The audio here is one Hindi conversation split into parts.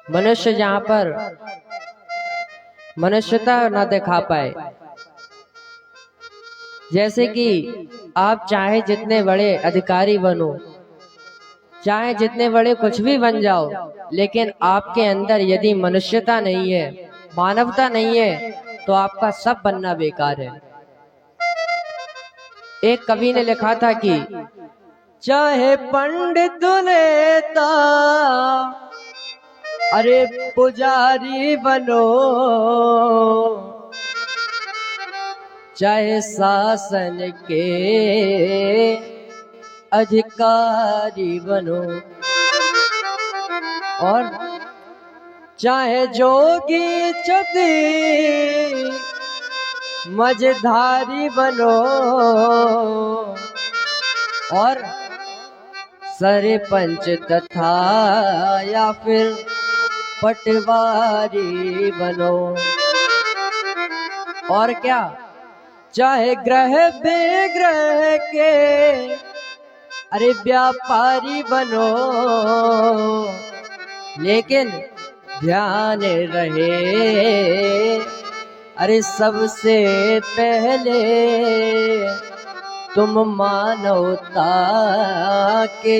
मनुष्य जहाँ पर मनुष्यता न दिखा पाए, जैसे कि आप चाहे जितने बड़े अधिकारी बनो, चाहे जितने बड़े कुछ भी बन जाओ, लेकिन आपके अंदर यदि मनुष्यता नहीं है, मानवता नहीं है, तो आपका सब बनना बेकार है। एक कवि ने लिखा था कि चाहे पंडित नेता अरे पुजारी बनो, चाहे शासन के अधिकारी बनो, और चाहे जोगी चुदी मझधारी बनो, और सरपंच तथा या फिर पटवारी बनो, और क्या चाहे ग्रह विग्रह के अरे व्यापारी बनो, लेकिन ध्यान रहे अरे सबसे पहले तुम मानवता के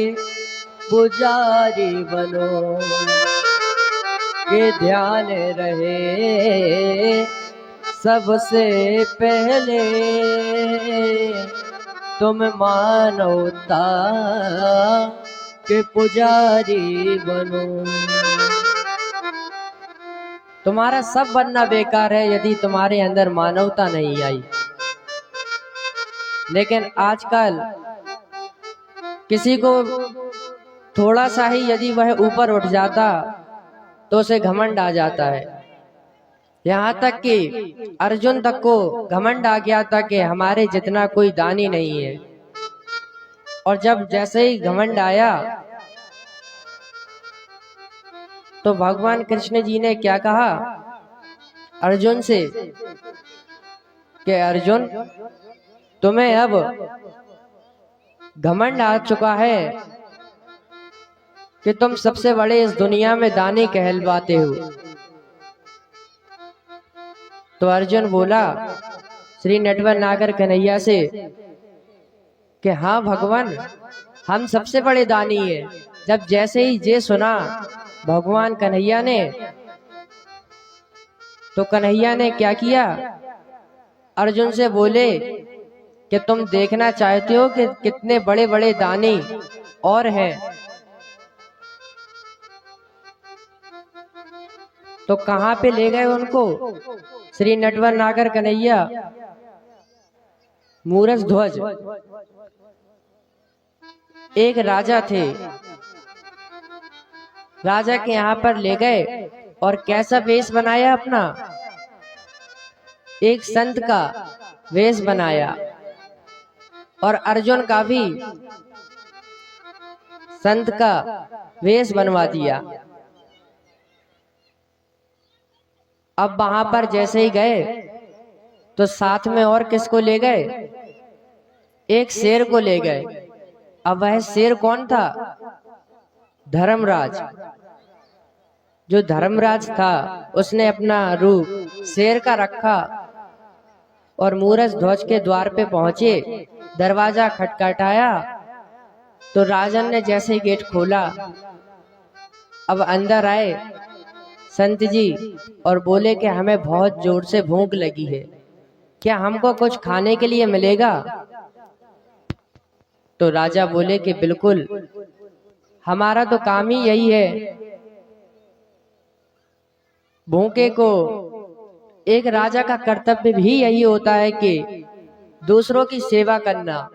पुजारी बनो, के ध्यान रहे सबसे पहले तुम मानवता के पुजारी बनो। तुम्हारा सब बनना बेकार है यदि तुम्हारे अंदर मानवता नहीं आई। लेकिन आजकल किसी को थोड़ा सा ही यदि वह ऊपर उठ जाता तो उसे घमंड आ जाता है। यहाँ तक कि अर्जुन तक को घमंड आ गया था कि हमारे जितना कोई दानी नहीं है। और जब जैसे ही घमंड आया तो भगवान कृष्ण जी ने क्या कहा अर्जुन से कि अर्जुन तुम्हें अब घमंड आ चुका है कि तुम सबसे बड़े इस दुनिया में दानी कहलवाते हो। तो अर्जुन बोला श्री नटवर नागर कन्हैया से कि हाँ भगवान हम सबसे बड़े दानी हैं। जब जैसे ही ये सुना भगवान कन्हैया ने तो कन्हैया ने क्या किया अर्जुन से बोले कि तुम देखना चाहते हो कि कितने बड़े बड़े दानी और हैं, तो कहां पे ले गए उनको श्री नटवर नागर कन्हैया मूरज ध्वज एक राजा थे, राजा के यहाँ पर ले गए और कैसा वेश बनाया अपना, एक संत का वेश बनाया और अर्जुन का भी संत का वेश बनवा दिया। अब वहां पर जैसे ही गए तो साथ में और किसको ले गए, एक शेर को ले गए। अब वह शेर कौन था, धर्मराज। जो धर्मराज था उसने अपना रूप शेर का रखा और मूरज ध्वज के द्वार पे पहुंचे, दरवाजा खटखटाया तो राजन ने जैसे गेट खोला अब अंदर आए संत जी और बोले कि हमें बहुत जोर से भूख लगी है, क्या हमको कुछ खाने के लिए मिलेगा। तो राजा बोले कि बिल्कुल, हमारा तो काम ही यही है, भूखे को एक राजा का कर्तव्य भी यही होता है कि दूसरों की सेवा करना।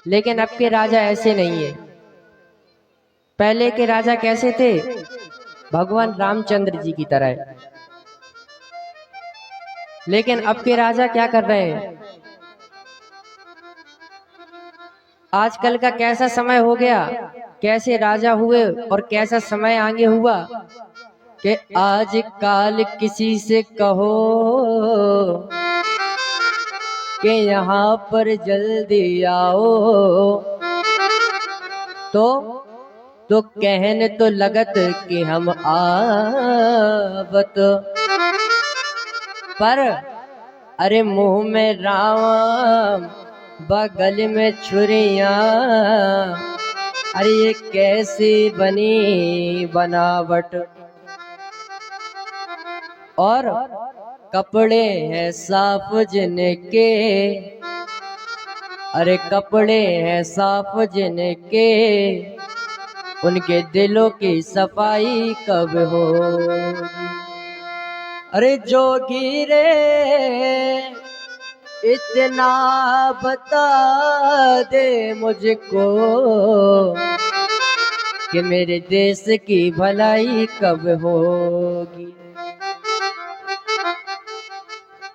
लेकिन अब के राजा ऐसे नहीं है। पहले के राजा कैसे थे, भगवान रामचंद्र जी की तरह। लेकिन अब के राजा क्या कर रहे हैं, आजकल का कैसा समय हो गया, कैसे राजा हुए और कैसा समय आगे हुआ कि आज काल किसी से कहो कि यहाँ पर जल्दी आओ तो कहने तो लगत कि हम आवत, पर अरे मुंह में राम बगल में छुरिया, अरे ये कैसी बनी बनावट। और कपड़े हैं साफ जिनके, अरे कपड़े हैं साफ जिनके, उनके दिलों की सफाई कब होगी। अरे जोगी रे इतना बता दे मुझको कि मेरे देश की भलाई कब होगी।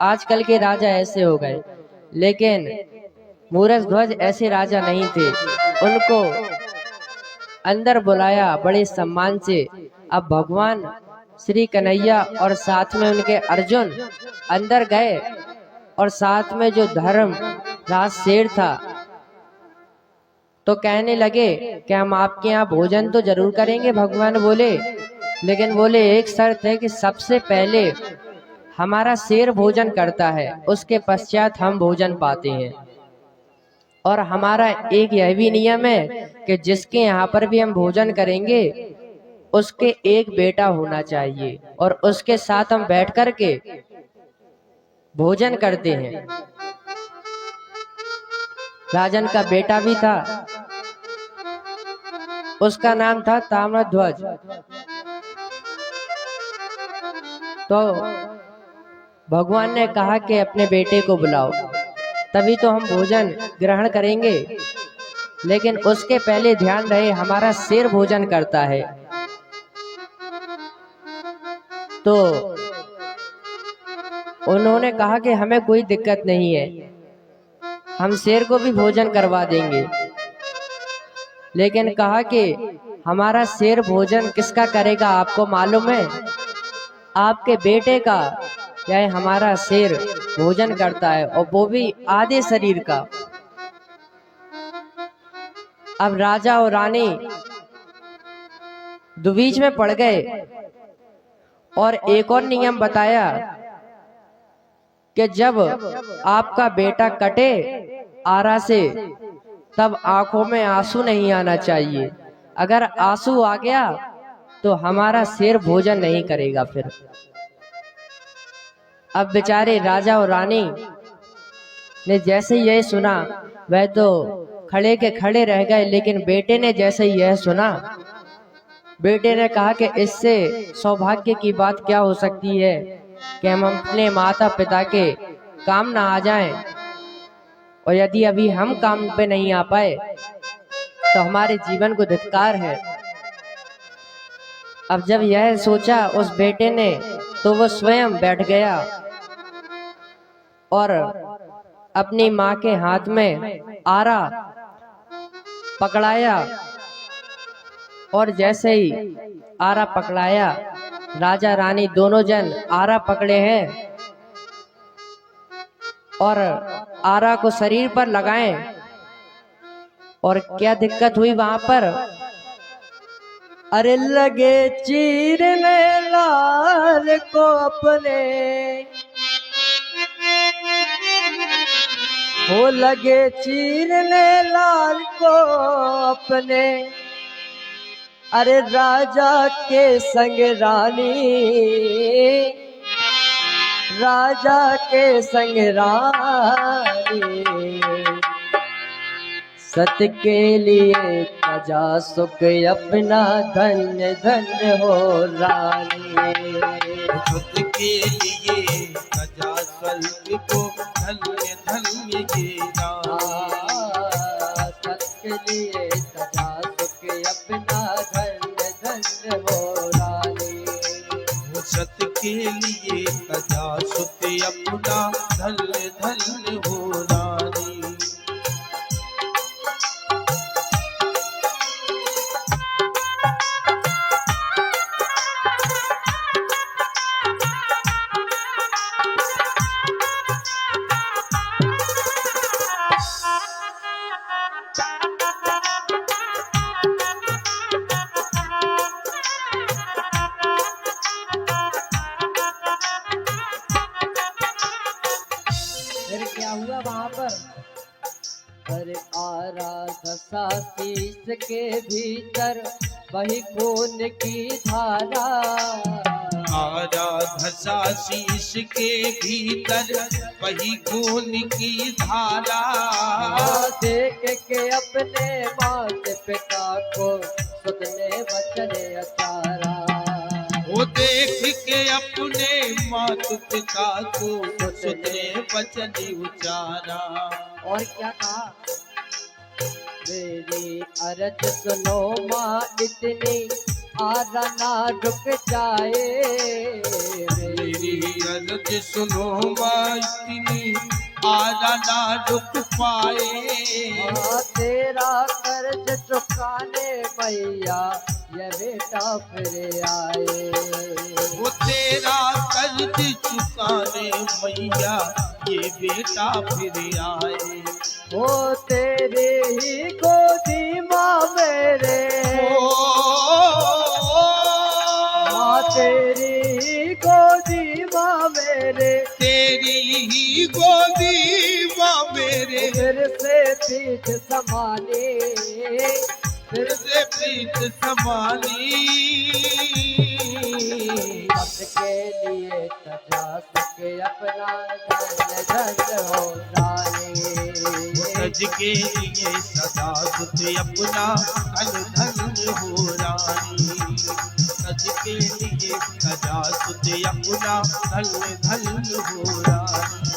आजकल के राजा ऐसे हो गए, लेकिन मूरज ध्वज ऐसे राजा नहीं थे। उनको अंदर बुलाया बड़े सम्मान से। अब भगवान श्री कन्हैया और साथ में उनके अर्जुन अंदर गए, और साथ में जो धर्म राज शेर था, तो कहने लगे कि हम आपके यहाँ भोजन तो जरूर करेंगे। भगवान बोले, लेकिन बोले एक शर्त है कि सबसे पहले हमारा शेर भोजन करता है, उसके पश्चात हम भोजन पाते हैं। और हमारा एक यह भी नियम है कि जिसके यहाँ पर भी हम भोजन करेंगे उसके एक बेटा होना चाहिए, और उसके साथ हम बैठ कर के भोजन करते हैं। राजन का बेटा भी था, उसका नाम था ताम्रध्वज। तो भगवान ने कहा कि अपने बेटे को बुलाओ, तभी तो हम भोजन ग्रहण करेंगे। लेकिन उसके पहले ध्यान रहे हमारा शेर भोजन करता है। तो उन्होंने कहा कि हमें कोई दिक्कत नहीं है, हम शेर को भी भोजन करवा देंगे। लेकिन कहा कि हमारा शेर भोजन किसका करेगा आपको मालूम है? आपके बेटे का। या हमारा शेर भोजन करता है, और वो भी आधे शरीर का। अब राजा और रानी दुबीच में पड़ गए, और एक और नियम बताया कि जब आपका बेटा कटे आरा से, तब आंखों में आंसू नहीं आना चाहिए। अगर आंसू आ गया तो हमारा शेर भोजन नहीं करेगा। फिर अब बेचारे राजा और रानी ने जैसे यह सुना, वह तो खड़े के खड़े रह गए। लेकिन बेटे ने जैसे यह सुना, बेटे ने कहा कि इससे सौभाग्य की बात क्या हो सकती है कि हम अपने माता पिता के काम ना आ जाएं, और यदि अभी हम काम पे नहीं आ पाए तो हमारे जीवन को धिक्कार है। अब जब यह सोचा उस बेटे ने, तो वो स्वयं बैठ गया और अपनी माँ के हाथ में आरा पकड़ाया। और जैसे ही आरा पकड़ाया, राजा रानी दोनों जन आरा पकड़े हैं और आरा को शरीर पर लगाएं। और क्या दिक्कत हुई वहां पर? अरे लगे चीरने लाल को अपने, हो लगे चीरने लाल को अपने, अरे राजा के संग रानी, राजा के संग रानी, सत के लिए तजा सुख अपना धन्य धन्य हो रानी। सत के लिए तजा सुख को धन्य धन्य के सत के लिए तजा सुख अपना धन्य धन्य हो रानी। सत के लिए तजा सुख अपना धन्य धन्य हो रानी। अरे आराधसा शीश के भीतर वही खून की धारा। आराधसा शीश के भीतर वही खून की धारा। देख के अपने माता पिता को सुतने वचन अचारा। वो देख के अपने माता पिता को सुतने वचन उचारा। और क्या कहा? मेरी अर्ज सुनो माँ इतनी आरा ना रुक जाए। मेरी अर्ज सुनो माँ इतनी आरा ना रुक पाए। तेरा कर्ज चुकाने मैया ये बेटा फिर आए। वो तेरा कर्ज चुकाने मैया ये बेटा फिर आए। वो तेरे ही गोदी माँ मेरे, माँ तेरी ही गोदी माँ मेरे, तेरी ही गोदी माँ मेरे। फिर से पीठ संभाली, फिर से प्रीत समानी। सच के लिए सजा सके अपना धन धन हो जाए। सज के लिए सदा सुत अपना धन धन हो रानी। सज के लिए सदा सुत अपना धन धन हो रानी।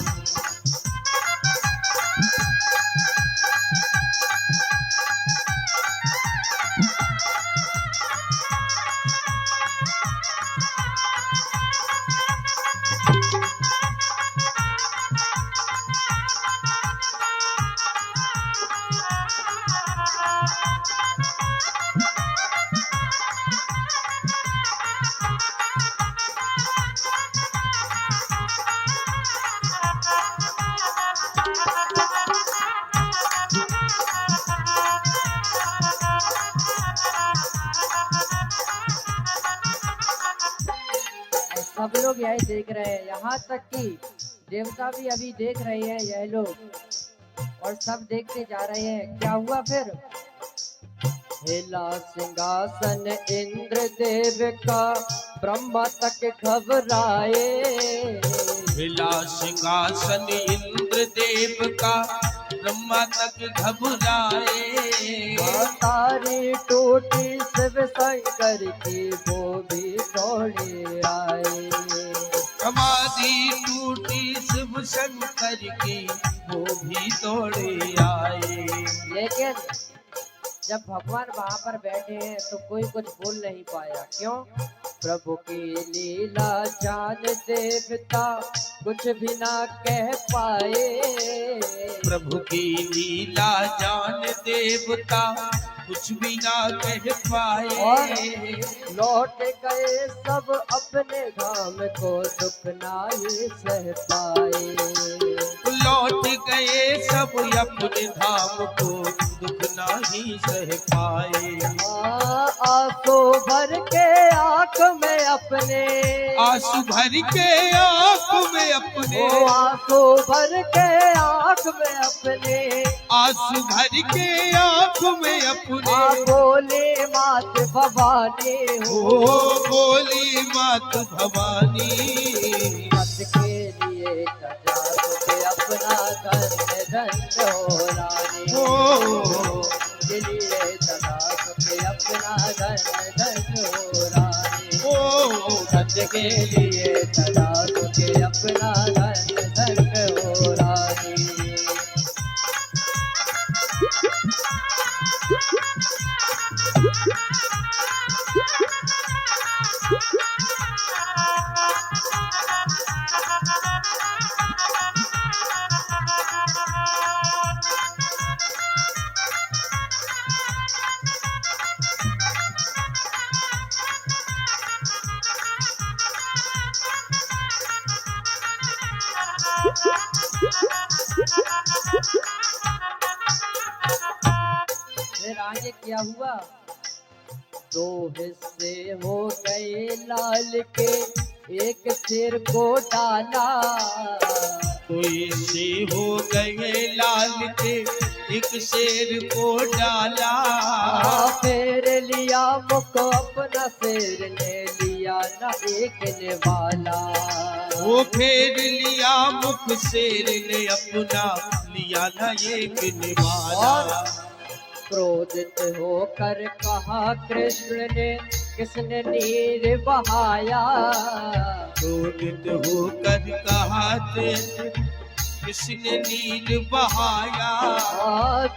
सब लोग यही देख रहे हैं, यहाँ तक कि देवता भी अभी देख रहे हैं यह लोग, और सब देखते जा रहे हैं। क्या हुआ फिर? हिला सिंहासन इंद्र देव का, ब्रह्मा तक घबराए। हिला सिंहासन इंद्र देव का, ब्रह्मा तक घबराए। तारी टूटी शिव शंकर की, वो भी दौड़े आए। समाधि टूटी शिव शंकर की, वो भी दौड़े आए। लेकिन जब भगवान वहां पर बैठे हैं तो कोई कुछ बोल नहीं पाया। क्यों? प्रभु की लीला जान देवता कुछ भी ना कह पाए। प्रभु की लीला जान देवता कुछ भी ना कह पाए। और लौट गए सब अपने धाम को, दुख ना ही सह पाए। लौट गए सब अपने धाम को, दुख नहीं सह पाए। आंसू भर के आंख में अपने, आंसू भर के आंख में अपने, आंसू भर के आंख में अपने, आंसू भर के आंख में अपने। बोले मात भवानी हो, बोली मात भवानी। सच के लिए सजा के अपना धन धन हो रानी। के लिए सजा के अपना धन धन हो रानी। सच के लिए सजा के अपना धन धन हो रानी। फिर आगे क्या हुआ? दो हिस्से हो गए लाल के, एक सिर को डाला। कोई से हो गए लाल के एक शेर को डाला। फेर लिया मुख अपना शेर ने लिया न एक निवाला। वो फेर लिया मुख शेर ने अपना लिया न एक निवाला। क्रोधित होकर कहा कृष्ण ने किसने नीर बहाया। क्रोधित होकर कहा किसने नीर बहाया।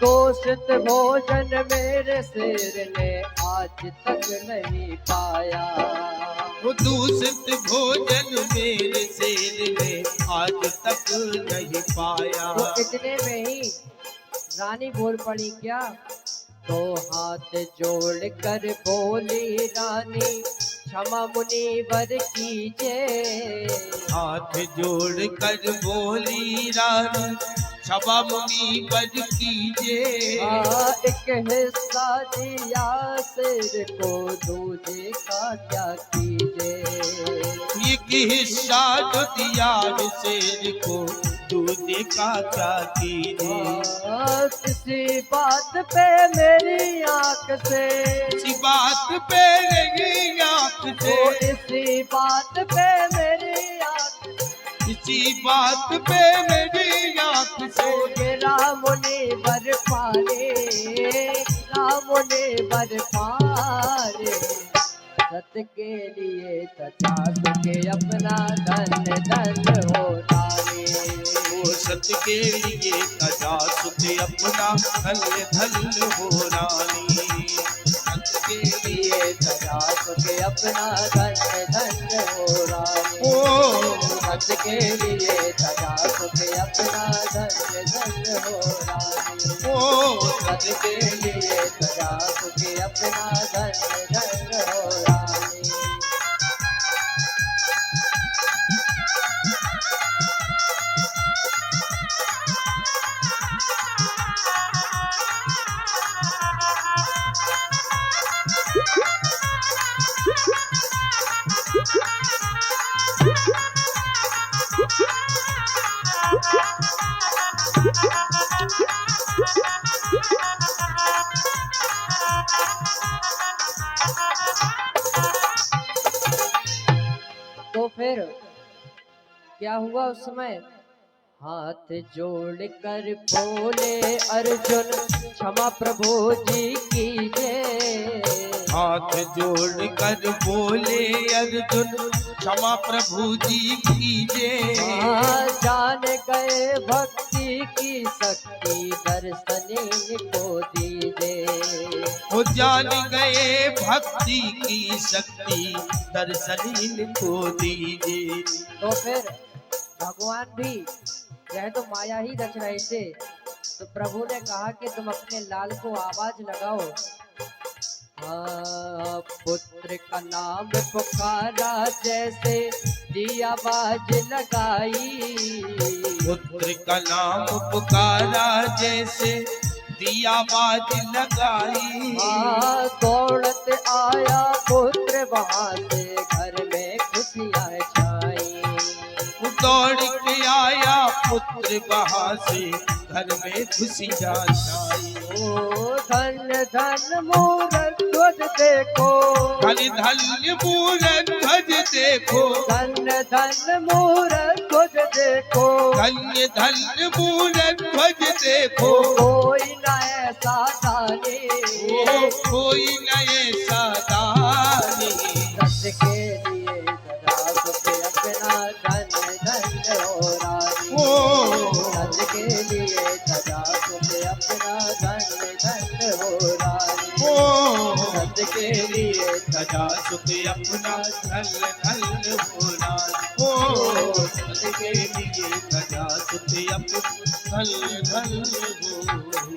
दोषित भोजन मेरे शेर ने आज तक नहीं पाया। वो दूषित भोजन मेरे शेर ने आज तक नहीं पाया। तो इतने में ही रानी बोल पड़ी क्या। तो हाथ जोड़ कर बोली रानी क्षमा मुनिवर कीजिए। हाथ जोड़ कर बोली रानी क्षमा मुनिवर कीजिए। एक हिस्सा दिया शेर को दूजे का क्या कीजिए। एक हिस्सा जो दिया शेर को दूजे का क्या कीजिए। किसी बात पे मेरी आंख से इसी बात पे मेरी आंख से इसी बात पे मेरी आंख इसी बात पे मेरी आंख से रामुनि बर पारे रामुनि बर पारे। सत के लिए तथा के अपना धन धन हो रानी। वो सत के लिए तजा सुख अपना धन धन हो रानी। सत के लिए तथा के अपना धन धन हो रानी। ओ सत के लिए तथा के अपना धन धन हो रानी। ओ सत के लिए तथा के अपना धन धन हो रानी। तो फिर क्या हुआ उस समय। हाथ जोड़ कर बोले अर्जुन क्षमा प्रभु जी कीजिए। हाथ जोड़ कर बोले अर्जुन क्षमा प्रभु जी कीजिए। जान गए भक्ति की शक्ति दर्शनी को दीजिए। वो जान गए भक्ति की शक्ति दर्शनीन को दीजिए। तो फिर भगवान भी यह तो माया ही रच रहे थे। तो प्रभु ने कहा कि तुम अपने लाल को आवाज लगाओ। पुत्र का नाम पुकारा जैसे दी आवाज लगाई। पुत्र का नाम पुकारा जैसे दी आवाज लगाई। दौड़त आया पुत्र वहां से घर में खुशियाँ छाई। दौड़ के आया पुत्र वहां से घर में खुशियाँ छाई। ओ धन धन मूरत ध्वज देखो। धन धन मूरत ध्वज देखो। धन धन मूरत ध्वज देखो। धन्य धन्य मूरत ध्वज देखो। कोई न ऐसा दानी। कोई न ऐसा दानी। सत्य के लिए सदा सुख अपना धन धन हो रानी। सत्य के लिए सदा सुख अपना धन धन हो रानी। सत्य के लिए सदा सुख अपना धन धन हो रानी। सत्य के लिए सदा सुख अपना धन धन हो